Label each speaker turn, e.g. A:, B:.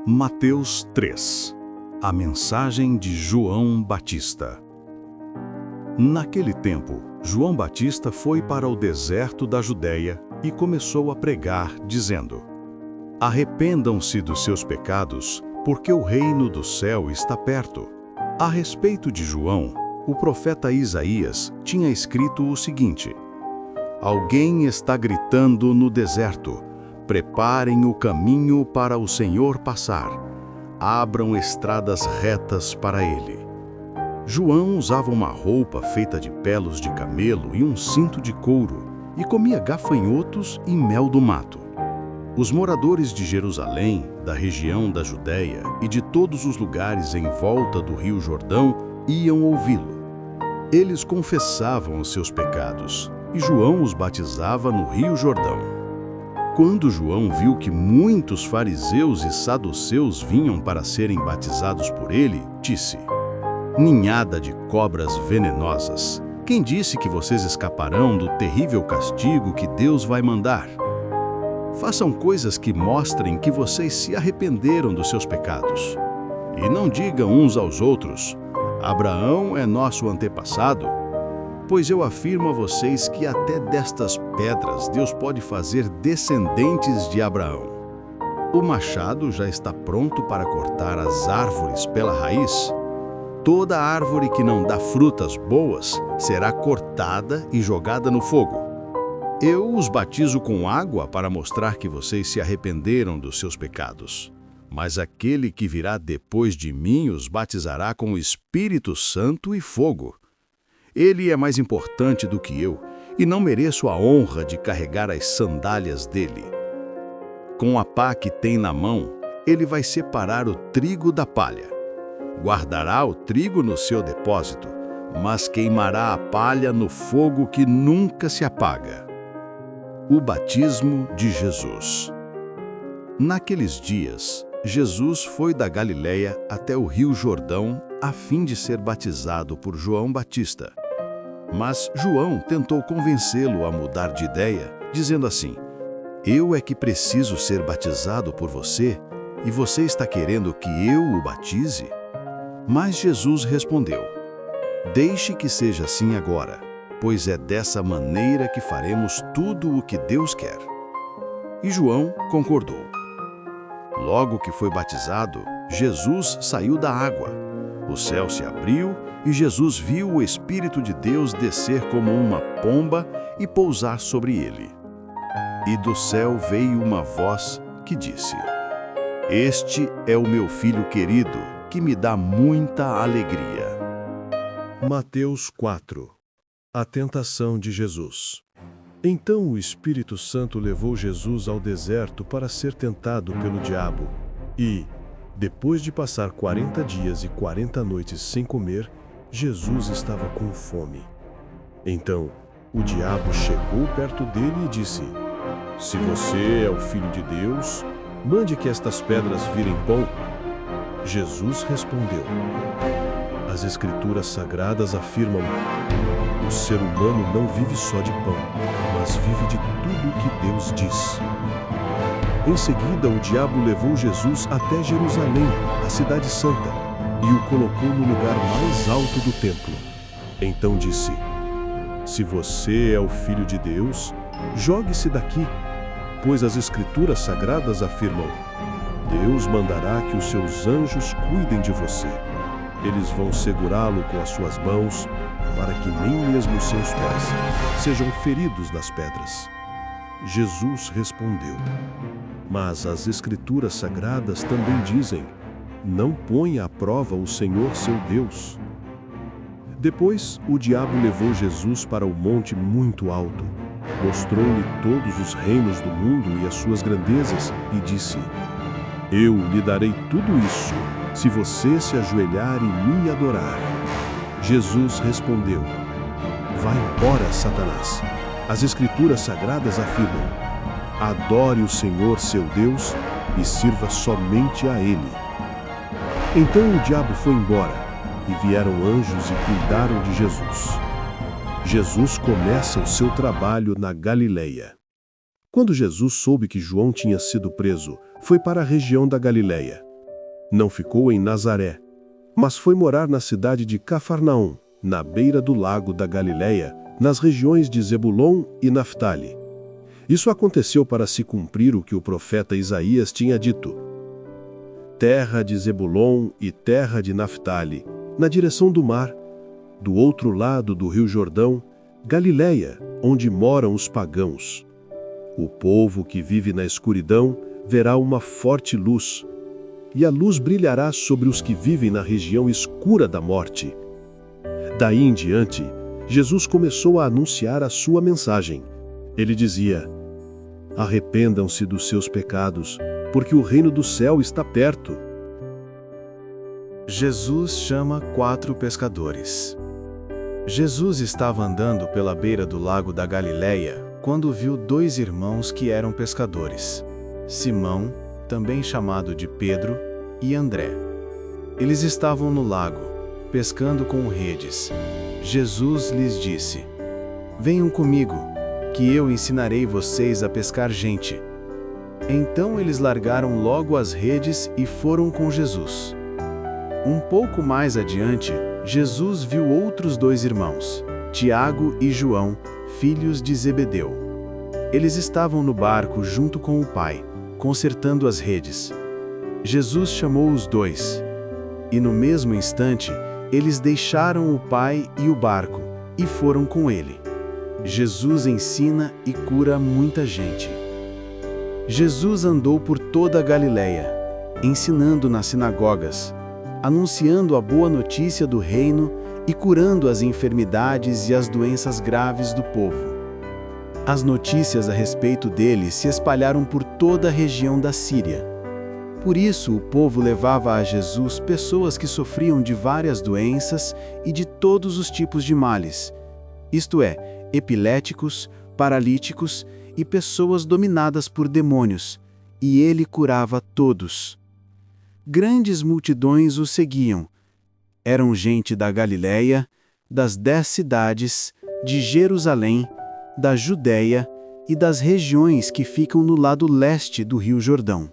A: Mateus 3. A mensagem de João Batista. Naquele tempo, João Batista foi para o deserto da Judéia e começou a pregar, dizendo: Arrependam-se dos seus pecados, porque o reino do céu está perto. A respeito de João, o profeta Isaías tinha escrito o seguinte: Alguém está gritando no deserto: Preparem o caminho para o Senhor passar. Abram estradas retas para ele. João usava uma roupa feita de pelos de camelo e um cinto de couro, e comia gafanhotos e mel do mato. Os moradores de Jerusalém, da região da Judéia e de todos os lugares em volta do Rio Jordão iam ouvi-lo. Eles confessavam os seus pecados, e João os batizava no Rio Jordão. Quando João viu que muitos fariseus e saduceus vinham para serem batizados por ele, disse: Ninhada de cobras venenosas, quem disse que vocês escaparão do terrível castigo que Deus vai mandar? Façam coisas que mostrem que vocês se arrependeram dos seus pecados. E não digam uns aos outros: Abraão é nosso antepassado. Pois eu afirmo a vocês que até destas pedras Deus pode fazer descendentes de Abraão. O machado já está pronto para cortar as árvores pela raiz. Toda árvore que não dá frutas boas será cortada e jogada no fogo. Eu os batizo com água para mostrar que vocês se arrependeram dos seus pecados. Mas aquele que virá depois de mim os batizará com o Espírito Santo e fogo. Ele é mais importante do que eu, e não mereço a honra de carregar as sandálias dele. Com a pá que tem na mão, ele vai separar o trigo da palha. Guardará o trigo no seu depósito, mas queimará a palha no fogo que nunca se apaga. O batismo de Jesus. Naqueles dias, Jesus foi da Galileia até o Rio Jordão a fim de ser batizado por João Batista. Mas João tentou convencê-lo a mudar de ideia, dizendo assim: Eu é que preciso ser batizado por você, e você está querendo que eu o batize? Mas Jesus respondeu: Deixe que seja assim agora, pois é dessa maneira que faremos tudo o que Deus quer. E João concordou. Logo que foi batizado, Jesus saiu da água. O céu se abriu e Jesus viu o Espírito de Deus descer como uma pomba e pousar sobre ele. E do céu veio uma voz que disse: Este é o meu filho querido, que me dá muita alegria.
B: Mateus 4. A tentação de Jesus. Então o Espírito Santo levou Jesus ao deserto para ser tentado pelo diabo. E, depois de passar 40 dias e 40 noites sem comer, Jesus estava com fome. Então, o diabo chegou perto dele e disse: Se você é o Filho de Deus, mande que estas pedras virem pão. Jesus respondeu: As Escrituras Sagradas afirmam: O ser humano não vive só de pão, mas vive de tudo o que Deus diz. Em seguida, o diabo levou Jesus até Jerusalém, a cidade santa, e o colocou no lugar mais alto do templo. Então disse: Se você é o Filho de Deus, jogue-se daqui, pois as Escrituras Sagradas afirmam: Deus mandará que os seus anjos cuidem de você. Eles vão segurá-lo com as suas mãos, para que nem mesmo os seus pés sejam feridos nas pedras. Jesus respondeu: Mas as Escrituras Sagradas também dizem: Não ponha à prova o Senhor seu Deus. Depois, o diabo levou Jesus para o monte muito alto, mostrou-lhe todos os reinos do mundo e as suas grandezas, e disse: Eu lhe darei tudo isso, se você se ajoelhar e me adorar. Jesus respondeu: Vá embora, Satanás. As Escrituras Sagradas afirmam: Adore o Senhor seu Deus e sirva somente a Ele. Então o diabo foi embora, e vieram anjos e cuidaram de Jesus. Jesus começa o seu trabalho na Galileia. Quando Jesus soube que João tinha sido preso, foi para a região da Galileia. Não ficou em Nazaré, mas foi morar na cidade de Cafarnaum, na beira do lago da Galileia, nas regiões de Zebulon e Naftali. Isso aconteceu para se cumprir o que o profeta Isaías tinha dito: terra de Zebulon e terra de Naftali, na direção do mar, do outro lado do rio Jordão, Galileia, onde moram os pagãos. O povo que vive na escuridão verá uma forte luz, e a luz brilhará sobre os que vivem na região escura da morte. Daí em diante, Jesus começou a anunciar a sua mensagem. Ele dizia: arrependam-se dos seus pecados, porque o reino do céu está perto.
A: Jesus chama 4 pescadores. Jesus estava andando pela beira do lago da Galileia quando viu 2 irmãos que eram pescadores, Simão, também chamado de Pedro, e André. Eles estavam no lago, pescando com redes. Jesus lhes disse: venham comigo, que eu ensinarei vocês a pescar gente. Então eles largaram logo as redes e foram com Jesus. Um pouco mais adiante, Jesus viu outros 2 irmãos, Tiago e João, filhos de Zebedeu. Eles estavam no barco junto com o pai, consertando as redes. Jesus chamou os 2, e no mesmo instante, eles deixaram o pai e o barco, e foram com ele. Jesus ensina e cura muita gente. Jesus andou por toda a Galileia, ensinando nas sinagogas, anunciando a boa notícia do reino e curando as enfermidades e as doenças graves do povo. As notícias a respeito dele se espalharam por toda a região da Síria. Por isso, o povo levava a Jesus pessoas que sofriam de várias doenças e de todos os tipos de males, isto é, epiléticos, paralíticos e pessoas dominadas por demônios, e ele curava todos. Grandes multidões o seguiam. Eram gente da Galileia, das 10 cidades, de Jerusalém, da Judéia e das regiões que ficam no lado leste do rio Jordão.